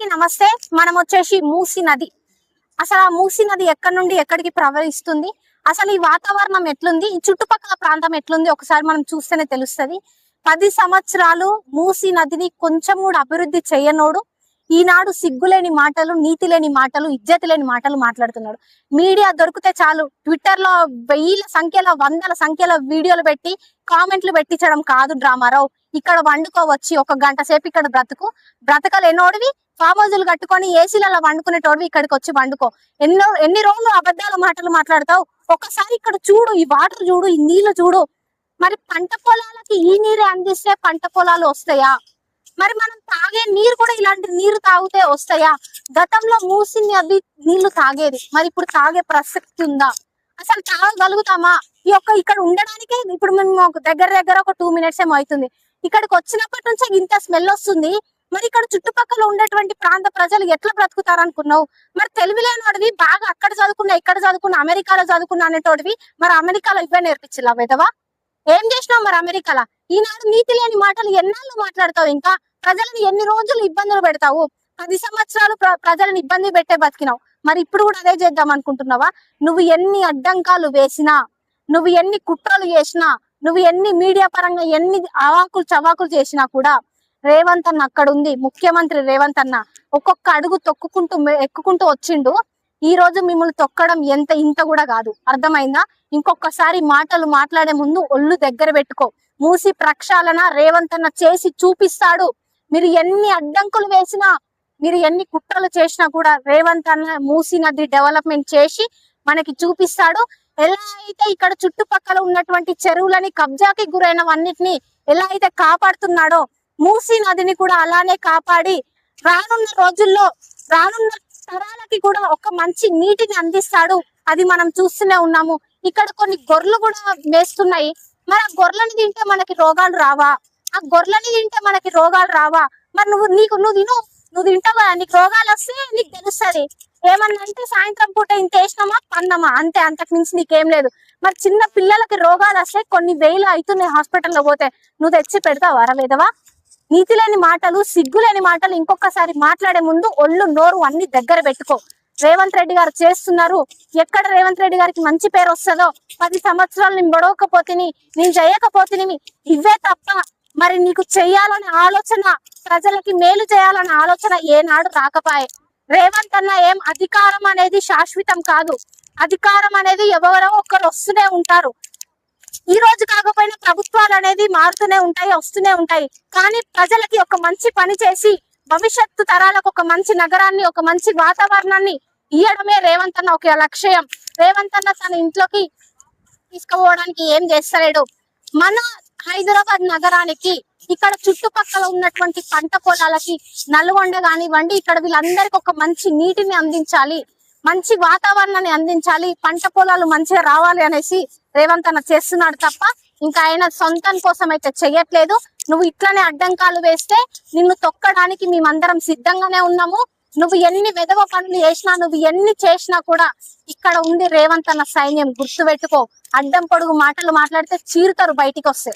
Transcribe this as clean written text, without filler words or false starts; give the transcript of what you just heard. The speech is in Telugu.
నమస్తే. మనం వచ్చేసి మూసీ నది. అసలు ఆ మూసీ నది ఎక్కడి నుండి ఎక్కడికి ప్రవహిస్తుంది, అసలు ఈ వాతావరణం ఎట్లుంది, ఈ చుట్టుపక్కల ప్రాంతం ఎట్లుంది ఒకసారి మనం చూస్తేనే తెలుస్తది. 10 సంవత్సరాలు మూసీ నదిని కొంచెం కూడా అభివృద్ధి చేయనోడు ఈనాడు సిగ్గులేని మాటలు, నీతి లేని మాటలు, ఇజ్జతి లేని మాటలు మాట్లాడుతున్నాడు. మీడియా దొరికితే చాలు ట్విట్టర్ లో వేల సంఖ్యలో, వందల సంఖ్యలో వీడియోలు పెట్టి కామెంట్లు పెట్టించడం కాదు డ్రామారావు. ఇక్కడ వండుకోవచ్చి ఒక గంట సేపు ఇక్కడ బ్రతకలేనోడివి ఫామ్ హౌజులు కట్టుకొని ఏసీలలో వండుకునేటోడివి ఇక్కడికి వచ్చి వండుకో. ఎన్ని రోజులు అబద్ధాల మాటలు మాట్లాడతావు? ఒకసారి ఇక్కడ చూడు, ఈ వాటర్ చూడు, ఈ నీళ్లు చూడు. మరి పంట పొలాలకి ఈ నీరే అందిస్తే పంట పొలాలు వస్తాయా? మరి మనం తాగే నీరు కూడా ఇలాంటి నీరు తాగితే వస్తాయా? గతంలో మూసీ నది నీళ్లు తాగేది, మరి ఇప్పుడు తాగే ప్రసక్తి ఉందా? అసలు తాగగలుగుతామా? ఇక్కడ ఉండడానికే ఇప్పుడు మేము దగ్గర ఒక 2 minutes ఏమో అవుతుంది. ఇక్కడికి వచ్చినప్పటి నుంచే ఇంత స్మెల్ వస్తుంది. మరి ఇక్కడ చుట్టుపక్కల ఉండేటువంటి ప్రాంత ప్రజలు ఎట్లా బ్రతుకుతారనుకున్నావు? మరి తెలివిలేనోడివి, బాగా అక్కడ చదువుకున్నా, ఇక్కడ చదువుకున్నా, అమెరికాలో చదువుకున్నా అనేటోడివి మరి అమెరికాలో ఇవే నేర్పించిలా వెదవా? ఏం చేసినావు మరి అమెరికాలో? ఈనాడు నీతి లేని మాటలు ఎన్నాళ్ళు మాట్లాడతావు? ఇంకా ప్రజలను ఎన్ని రోజులు ఇబ్బందులు పెడతావు? 10 సంవత్సరాలు ప్రజలను ఇబ్బంది పెట్టే బతికినావు. మరి ఇప్పుడు కూడా అదే చేద్దాం అనుకుంటున్నావా? నువ్వు ఎన్ని అడ్డంకాలు వేసినా, నువ్వు ఎన్ని కుట్రలు చేసినా, నువ్వు ఎన్ని మీడియా పరంగా ఎన్ని అవాకులు చవాకులు చేసినా కూడా రేవంత్ అన్న అక్కడ ఉంది. ముఖ్యమంత్రి రేవంత్ అన్న ఒక్కొక్క అడుగు ఎక్కుకుంటూ వచ్చిండు. ఈ రోజు మిమ్మల్ని తొక్కడం ఇంత కూడా కాదు, అర్థమైందా? ఇంకొకసారి మాటలు మాట్లాడే ముందు ఒళ్ళు దగ్గర పెట్టుకో. మూసి ప్రక్షాళన రేవంత్ అన్న చేసి చూపిస్తాడు. మీరు ఎన్ని అడ్డంకులు వేసినా, మీరు ఎన్ని కుట్రలు చేసినా కూడా రేవంత్ అన్న మూసీ నది డెవలప్మెంట్ చేసి మనకి చూపిస్తాడు. ఎలా అయితే ఇక్కడ చుట్టుపక్కల ఉన్నటువంటి చెరువులని కబ్జాకి గురైనవన్నిటిని ఎలా అయితే కాపాడుతున్నాడో మూసీ నదిని కూడా అలానే కాపాడి రానున్న రోజుల్లో రానున్న తరాలకి కూడా ఒక మంచి నీటిని అందిస్తాడు. అది మనం చూస్తూనే ఉన్నాము. ఇక్కడ కొన్ని గొర్రెలు కూడా మేస్తున్నాయి. మరి ఆ గొర్రెలని తింటే మనకి రోగాలు రావా? ఆ గొర్రెలని తింటే మనకి రోగాలు రావా? మరి నువ్వు తింటావు కదా, నీకు రోగాలు వస్తే నీకు తెలుస్తుంది. ఏమన్నా అంటే సాయంత్రం పూట ఇంత వేసినామా పన్నామా అంతే, అంతకు మించి నీకేం లేదు. మరి చిన్న పిల్లలకి రోగాలు వస్తే కొన్ని వేలు అవుతున్నాయి హాస్పిటల్లో పోతే, నువ్వు తెచ్చి పెడతావా రవేదవా? నీతి లేని మాటలు, సిగ్గులేని మాటలు ఇంకొకసారి మాట్లాడే ముందు ఒళ్ళు నోరు అన్ని దగ్గర పెట్టుకో. రేవంత్ రెడ్డి గారు చేస్తున్నారు. ఎక్కడ రేవంత్ రెడ్డి గారికి మంచి పేరు వస్తుందో, 10 సంవత్సరాలు నేను బొడవకపోతేని, నేను చేయకపోతేనేమి ఇవే తప్ప మరి నీకు చెయ్యాలనే ఆలోచన, ప్రజలకి మేలు చేయాలనే ఆలోచన ఏనాడు రాకపాయే. రేవంత్ అన్న అధికారం అనేది శాశ్వతం కాదు. అధికారం అనేది ఎవరో ఒకరు వస్తూనే ఉంటారు. ఈ రోజు కాకపోయినా ప్రభుత్వాలు అనేది మారుతూనే ఉంటాయి, వస్తూనే ఉంటాయి. కానీ ప్రజలకి ఒక మంచి పని చేసి భవిష్యత్తు తరాలకు ఒక మంచి నగరాన్ని, ఒక మంచి వాతావరణాన్ని ఇవ్వడమే రేవంత్ అన్న ఒక లక్ష్యం. రేవంత్ అన్న తన ఇంట్లోకి తీసుకుపోవడానికి ఏం చేస్తలేడు. మన హైదరాబాద్ నగరానికి, ఇక్కడ చుట్టుపక్కల ఉన్నటువంటి పంట పొలాలకి, నల్గొండ కానివ్వండి, ఇక్కడ వీళ్ళందరికీ ఒక మంచి నీటిని అందించాలి, మంచి వాతావరణాన్ని అందించాలి, పంట పొలాలు మంచిగా రావాలి అనేసి రేవంత్ అన్న చేస్తున్నాడు తప్ప ఇంకా ఆయన సొంతం కోసం అయితే చెయ్యట్లేదు. నువ్వు ఇట్లనే అడ్డంకాలు వేస్తే నిన్ను తొక్కడానికి మేమందరం సిద్ధంగానే ఉన్నాము. నువ్వు ఎన్ని వెధవ పనులు చేసినా, నువ్వు ఎన్ని చేసినా కూడా ఇక్కడ ఉంది రేవంత్ అన్న సైన్యం. గుర్తుపెట్టుకో. అడ్డం పొడుగు మాటలు మాట్లాడితే చీరుతారు, బయటికి వస్తే.